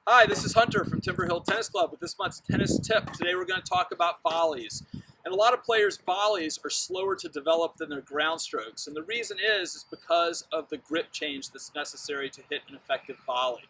Hi, this is Hunter from Timberhill Tennis Club with this month's tennis tip. Today we're going to talk about volleys. And a lot of players' volleys are slower to develop than their ground strokes. And the reason is because of the grip change that's necessary to hit an effective volley.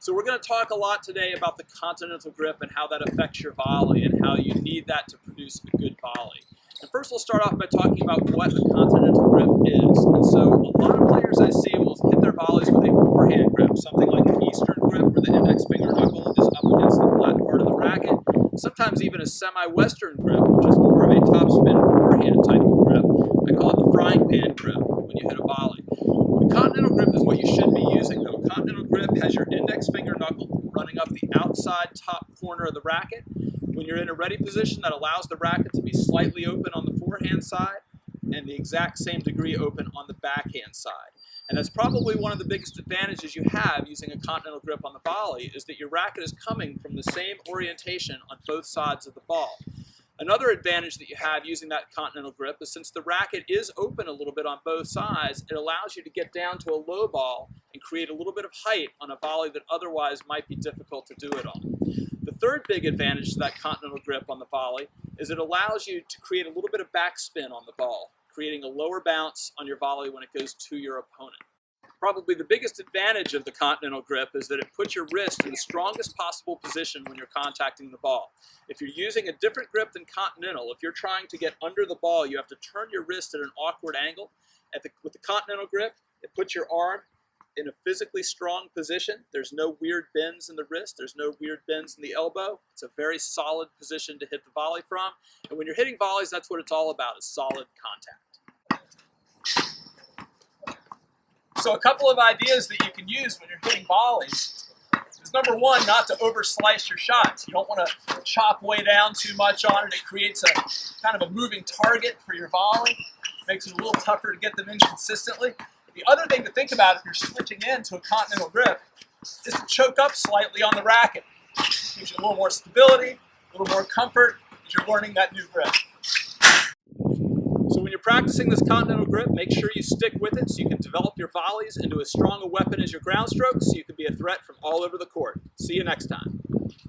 So we're going to talk a lot today about the Continental grip and how that affects your volley and how you need that to produce a good volley. And first we'll start off by talking about what a Continental grip is. And so a lot of players I see will hit their volleys with a forehand grip, something like an Eastern grip where the index finger knuckle is up against the flat part of the racket. Sometimes even a semi-Western grip, which is more of a topspin forehand type of grip. I call it the frying pan grip when you hit a volley. The Continental grip is what you should be using though. Continental grip has your index finger knuckle running up the outside top corner of the racket. When you're in a ready position, that allows the racket to be slightly open on the forehand side and the exact same degree open on the backhand side. And that's probably one of the biggest advantages you have using a Continental grip on the volley is that your racket is coming from the same orientation on both sides of the ball. Another advantage that you have using that Continental grip is since the racket is open a little bit on both sides, it allows you to get down to a low ball and create a little bit of height on a volley that otherwise might be difficult to do it on. The third big advantage to that Continental grip on the volley is it allows you to create a little bit of backspin on the ball, creating a lower bounce on your volley when it goes to your opponent. Probably the biggest advantage of the Continental grip is that it puts your wrist in the strongest possible position when you're contacting the ball. If you're using a different grip than Continental, if you're trying to get under the ball, you have to turn your wrist at an awkward angle. With the Continental grip, it puts your arm in a physically strong position. There's no weird bends in the wrist. There's no weird bends in the elbow. It's a very solid position to hit the volley from. And when you're hitting volleys, that's what it's all about, is solid contact. So a couple of ideas that you can use when you're hitting volleys is number one, not to over-slice your shots. You don't want to chop way down too much on it. It creates a kind of a moving target for your volley. Makes it a little tougher to get them in consistently. The other thing to think about if you're switching into a Continental grip is to choke up slightly on the racket. It gives you a little more stability, a little more comfort as you're learning that new grip. So when you're practicing this Continental grip, make sure you stick with it so you can develop your volleys into as strong a weapon as your ground strokes so you can be a threat from all over the court. See you next time.